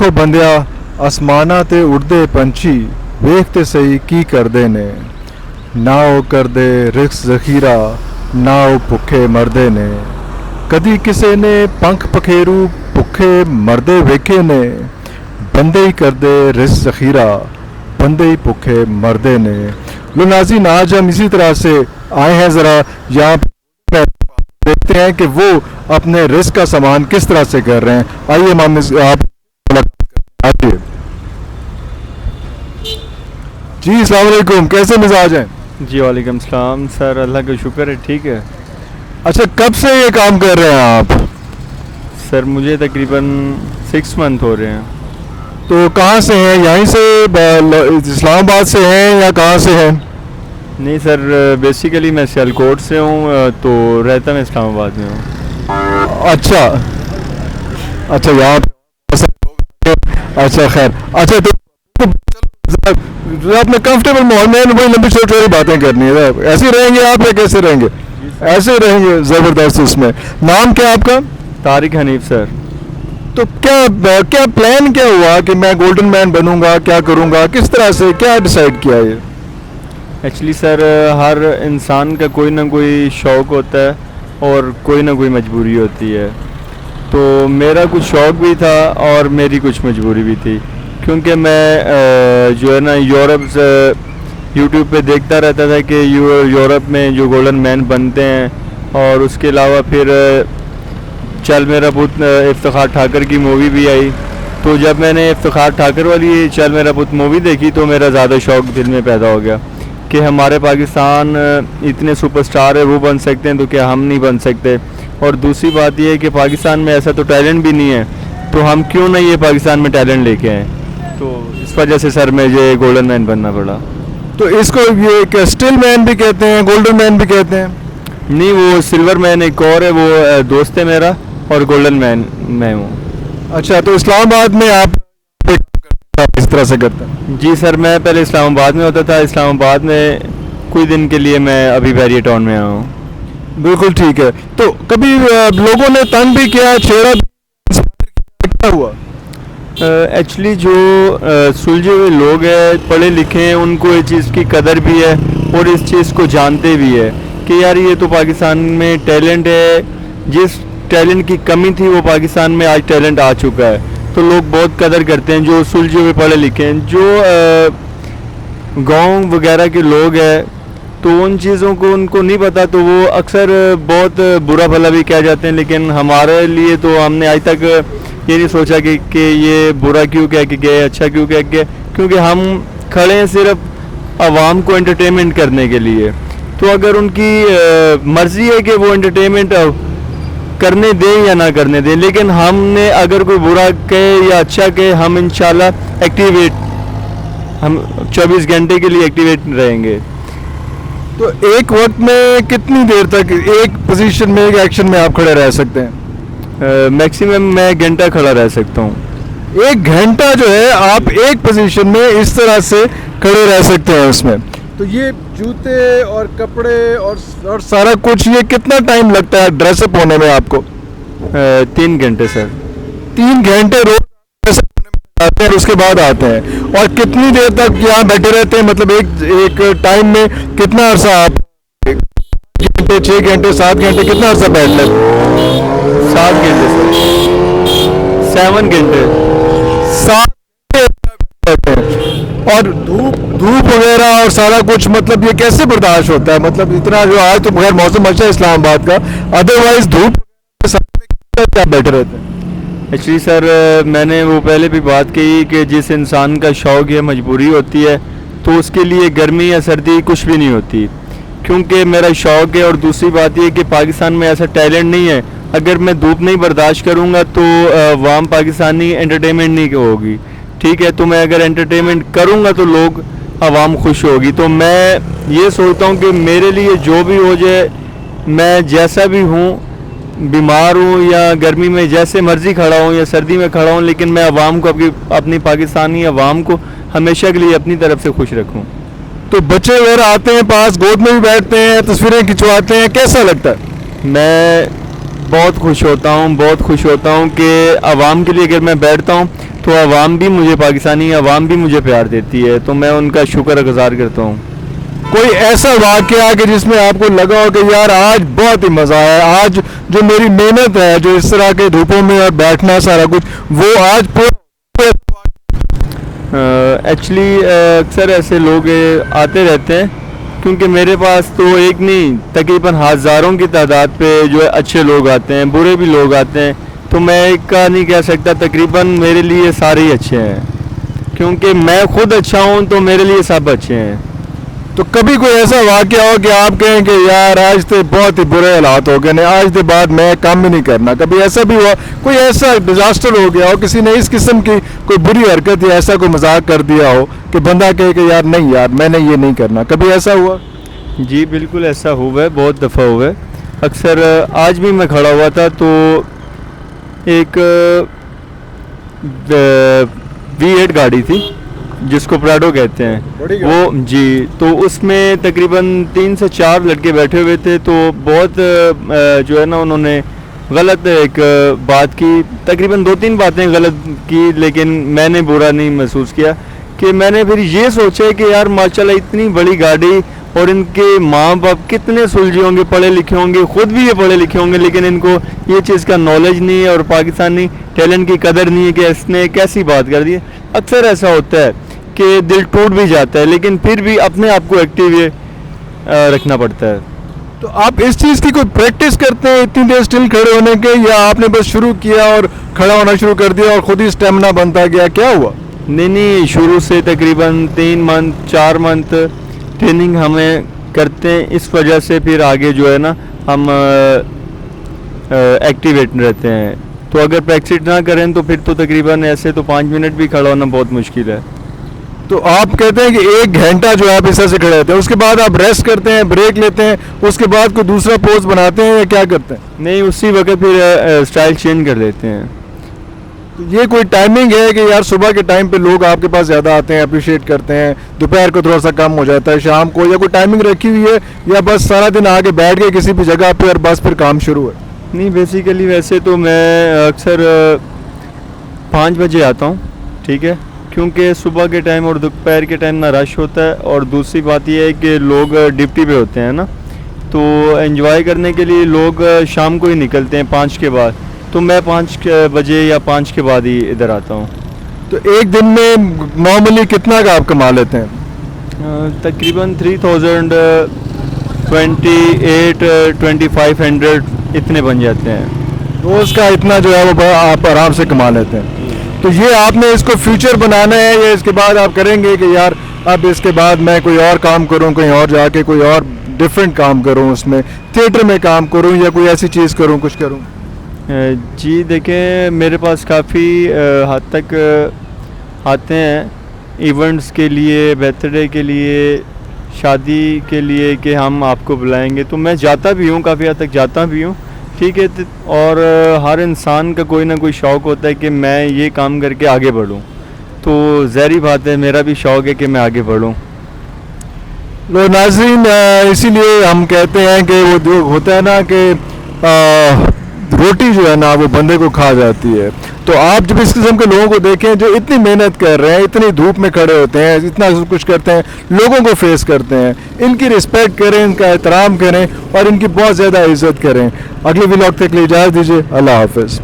को बंदिया आसमाना ते उड़दे पंछी वेखते सही की करदे ने ना ओ करदे रिक्स जखीरा ना ओ भुखे मरदे ने कदी किसे ने पंख पखेरू भुखे मरदे वेखे ने बंदे ही करदे रिक्स जखीरा बंदे ही भुखे मरदे ने। लो नाज़रीन, आज हम इसी तरह से आए हैं, ज़रा यहाँ देखते हैं कि वो अपने रिस्क का सामान किस तरह से कर रहे हैं। आइए माम आप आइए जी। अस्सलाम वालेकुम, कैसे मिजाज हैं? जी वालेकुम सलाम सर, अल्लाह का शुक्र है, ठीक है। अच्छा, कब से ये काम कर रहे हैं आप? सर मुझे तकरीबन 6 मंथ हो रहे हैं। तो कहाँ से हैं? यहीं से इस्लामाबाद से हैं या कहाँ से हैं? नहीं सर, बेसिकली मैं सियालकोट से हूँ, तो रहता मैं इस्लामाबाद में हूँ। अच्छा अच्छा, यहाँ अच्छा खैर। अच्छा तो अपने कंफर्टेबल माहौल में वही लंबी छोटी वाली बातें करनी है। ऐसे रहेंगे आप या कैसे रहेंगे? ऐसे रहेंगे, ज़बरदस्त। इसमें नाम क्या आपका? तारिक हनीफ सर। तो क्या क्या प्लान क्या हुआ कि मैं गोल्डन मैन बनूंगा, क्या करूंगा, किस तरह से क्या डिसाइड किया ये? एक्चुअली सर, हर इंसान का कोई ना कोई शौक़ होता है और कोई ना कोई मजबूरी होती है। तो मेरा कुछ शौक़ भी था और मेरी कुछ मजबूरी भी थी, क्योंकि मैं जो है ना यूरोप से यूट्यूब पे देखता रहता था कि यूरोप में जो गोल्डन मैन बनते हैं, और उसके अलावा फिर चल मेरा पुत इफ्तिखार ठाकर की मूवी भी आई। तो जब मैंने इफ्तिखार ठाकर वाली चल मेरा पुत मूवी देखी तो मेरा ज़्यादा शौक़ दिल में पैदा हो गया कि हमारे पाकिस्तान इतने सुपरस्टार है, वो बन सकते हैं, तो क्या हम नहीं बन सकते? और दूसरी बात ये है कि पाकिस्तान में ऐसा तो टैलेंट भी नहीं है, तो हम क्यों ना ये पाकिस्तान में टैलेंट लेके आएँ। तो इस वजह से सर मुझे गोल्डन मैन बनना पड़ा। तो इसको ये स्टिल मैन भी कहते हैं, गोल्डन मैन भी कहते हैं? नहीं, वो सिल्वर मैन एक और है, वो दोस्त है मेरा, और गोल्डन मैन मैं हूँ। अच्छा, तो इस्लामाबाद में आप इस तरह से करते हैं? जी सर, मैं पहले इस्लामाबाद में होता था। इस्लामाबाद में कुछ दिन के लिए मैं अभी बैरियर टाउन में आया हूँ। बिल्कुल ठीक है। तो कभी लोगों ने तंग भी किया, छेड़ा क्या हुआ? एक्चुअली जो सुलझे हुए लोग हैं, पढ़े लिखे हैं, उनको इस चीज़ की कदर भी है और इस चीज़ को जानते भी है कि यार ये तो पाकिस्तान में टैलेंट है। जिस टैलेंट की कमी थी वो पाकिस्तान में आज टैलेंट आ चुका है, तो लोग बहुत कदर करते हैं जो सुलझे हुए पढ़े लिखे हैं। जो गांव वगैरह के लोग हैं तो उन चीज़ों को उनको नहीं पता, तो वो अक्सर बहुत बुरा भला भी कह जाते हैं। लेकिन हमारे लिए तो हमने आज तक ये नहीं सोचा कि ये बुरा क्यों कह के गए, अच्छा क्यों कह के, क्योंकि हम खड़े हैं सिर्फ आवाम को एंटरटेनमेंट करने के लिए। तो अगर उनकी मर्ज़ी है कि वो एंटरटेनमेंट करने दें या ना करने दें, लेकिन हमने अगर कोई बुरा कहे या अच्छा कहे, हम इंशाल्लाह एक्टिवेट, हम 24 घंटे के लिए एक्टिवेट रहेंगे। तो एक वक्त में कितनी देर तक एक पोजीशन में, एक एक्शन में आप खड़े रह सकते हैं? मैक्सिमम मैं घंटा खड़ा रह सकता हूँ। 1 घंटा जो है आप एक पोजीशन में इस तरह से खड़े रह सकते हैं उसमें? तो ये जूते और कपड़े और सारा कुछ, ये कितना टाइम लगता है ड्रेसअप होने में आपको? 3 घंटे सर। 3 घंटे रोज आते हैं, उसके बाद आते हैं। और कितनी देर तक यहाँ बैठे रहते हैं? मतलब एक टाइम में कितना अरसा आप? 5 घंटे, 6 घंटे, 7 घंटे, कितना अरसा बैठ लेते हैं? 7 घंटे सर। 7 घंटे। 7 घंटे। और धूप वगैरह और सारा कुछ, मतलब ये कैसे बर्दाश्त होता है? मतलब इतना जो आज तो बगैर मौसम अच्छा है इस्लामाबाद का, अदरवाइज धूप क्या बैठे रहते हैं? एक्चुअली सर, मैंने वो पहले भी बात कही कि जिस इंसान का शौक़ या मजबूरी होती है तो उसके लिए गर्मी या सर्दी कुछ भी नहीं होती, क्योंकि मेरा शौक़ है। और दूसरी बात ये कि पाकिस्तान में ऐसा टैलेंट नहीं है। अगर मैं धूप नहीं बर्दाश्त करूँगा तो वाम पाकिस्तानी एंटरटेनमेंट नहीं होगी, ठीक है। तो मैं अगर एंटरटेनमेंट करूँगा तो लोग, आवाम खुश होगी। तो मैं ये सोचता हूँ कि मेरे लिए जो भी हो जाए, मैं जैसा भी हूँ, बीमार हूँ या गर्मी में जैसे मर्ज़ी खड़ा हूँ या सर्दी में खड़ा हूँ, लेकिन मैं आवाम को, अपनी पाकिस्तानी आवाम को हमेशा के लिए अपनी तरफ से खुश रखूँ। तो बच्चे वगैरह आते हैं पास, गोद में भी बैठते हैं, तस्वीरें खिंचवाते हैं, कैसा लगता है? मैं बहुत खुश होता हूँ कि आवाम के लिए अगर मैं बैठता हूँ तो आवाम भी मुझे, पाकिस्तानी आवाम भी मुझे प्यार देती है, तो मैं उनका शुक्रगुजार करता हूँ। कोई ऐसा वाकया कि जिसमें आपको लगा हो कि यार आज बहुत ही मज़ा आया, आज जो मेरी मेहनत है, जो इस तरह के धूपों में और बैठना सारा कुछ, वो आज एक्चुअली अक्सर ऐसे लोग आते रहते हैं, क्योंकि मेरे पास तो एक नहीं तकरीबन हज़ारों की तादाद पे जो है अच्छे लोग आते हैं, बुरे भी लोग आते हैं, तो मैं एक का नहीं कह सकता, तकरीबन मेरे लिए सारे ही अच्छे हैं, क्योंकि मैं खुद अच्छा हूँ तो मेरे लिए सब अच्छे हैं। तो कभी कोई ऐसा वाकया हो कि आप कहें कि यार आज तो बहुत ही बुरे हालात हो गए ने, आज के बाद मैं काम ही नहीं करना, कभी ऐसा भी हुआ, कोई ऐसा डिजास्टर हो गया हो, किसी ने इस किस्म की कोई बुरी हरकत या ऐसा कोई मजाक कर दिया हो कि बंदा कहे कि यार नहीं यार मैंने ये नहीं करना, कभी ऐसा हुआ? जी बिल्कुल ऐसा हुआ है, बहुत दफ़ा हुआ है। अक्सर आज भी मैं खड़ा हुआ था तो एक V8 गाड़ी थी जिसको प्राडो कहते बड़ी हैं वो जी, तो उसमें तकरीबन 3 से 4 लड़के बैठे हुए थे, तो बहुत जो है ना उन्होंने गलत एक बात की, तकरीबन 2-3 बातें गलत की, लेकिन मैंने बुरा नहीं महसूस किया। कि मैंने फिर ये सोचा कि यार माशाल्लाह इतनी बड़ी गाड़ी और इनके माँ बाप कितने सुलझे होंगे, पढ़े लिखे होंगे, खुद भी ये पढ़े लिखे होंगे, लेकिन इनको ये चीज़ का नॉलेज नहीं है और पाकिस्तानी टैलेंट की कदर नहीं है कि इसने कैसी बात कर दी है। अक्सर ऐसा होता है कि दिल टूट भी जाता है, लेकिन फिर भी अपने आप को एक्टिव रखना पड़ता है। तो आप इस चीज़ की कोई प्रैक्टिस करते हैं इतनी देर स्टिल खड़े होने के, या आपने बस शुरू किया और खड़ा होना शुरू कर दिया और खुद ही स्टेमिना बनता गया, क्या हुआ? नहीं, शुरू से तकरीबन 3 मंथ 4 मंथ ट्रेनिंग हमें करते हैं, इस वजह से फिर आगे जो है ना हम एक्टिवेट रहते हैं। तो अगर प्रैक्टिस ना करें तो फिर तो तकरीबन ऐसे तो 5 मिनट भी खड़ा होना बहुत मुश्किल है। तो आप कहते हैं कि 1 घंटा जो है आप इस तरह से खड़े रहते हैं, उसके बाद आप रेस्ट करते हैं, ब्रेक लेते हैं, उसके बाद कोई दूसरा पोज बनाते हैं या क्या करते हैं? नहीं, उसी वक्त फिर स्टाइल चेंज कर लेते हैं। तो ये कोई टाइमिंग है कि यार सुबह के टाइम पे लोग आपके पास ज़्यादा आते हैं, अप्रिशिएट करते हैं, दोपहर को थोड़ा सा कम हो जाता है, शाम को, या कोई टाइमिंग रखी हुई है, या बस सारा दिन आके बैठ गए किसी भी जगह पे और बस फिर काम शुरू है? नहीं, बेसिकली वैसे तो मैं अक्सर 5 बजे आता हूँ, ठीक है, क्योंकि सुबह के टाइम और दोपहर के टाइम ना रश होता है, और दूसरी बात यह है कि लोग ड्यूटी पे होते हैं ना, तो एंजॉय करने के लिए लोग शाम को ही निकलते हैं 5 के बाद, तो मैं 5 बजे या 5 के बाद ही इधर आता हूँ। तो एक दिन में नॉर्मली कितना का आप कमा लेते हैं? तकरीबन 3,028-2,500 इतने बन जाते हैं। रोज़ का इतना जो है वो आप आराम से कमा लेते हैं। तो ये आपने इसको फ्यूचर बनाना है, या इसके बाद आप करेंगे कि यार अब इसके बाद मैं कोई और काम करूं, कहीं और जाके कोई और डिफरेंट काम करूं, उसमें थिएटर में काम करूं या कोई ऐसी चीज़ करूं, कुछ करूं? जी देखें, मेरे पास काफ़ी हद तक आते हैं इवेंट्स के लिए, बर्थडे के लिए, शादी के लिए कि हम आपको बुलाएंगे, तो मैं जाता भी हूँ, काफ़ी हद तक जाता भी हूँ, ठीक है। और हर इंसान का कोई ना कोई शौक़ होता है कि मैं ये काम करके आगे बढ़ूँ, तो ज़ाहिर बात है मेरा भी शौक़ है कि मैं आगे बढ़ूँ। लो नाज़रीन, इसीलिए हम कहते हैं कि वो जो होता है ना कि रोटी जो है ना वो बंदे को खा जाती है। तो आप जब इस किस्म के लोगों को देखें जो इतनी मेहनत कर रहे हैं, इतनी धूप में खड़े होते हैं, इतना सब कुछ करते हैं, लोगों को फेस करते हैं, इनकी रिस्पेक्ट करें, इनका एहतराम करें और इनकी बहुत ज़्यादा इज्जत करें। अगले व्लॉग तक के लिए इजाज़त दीजिए। अल्लाह हाफ़िज़।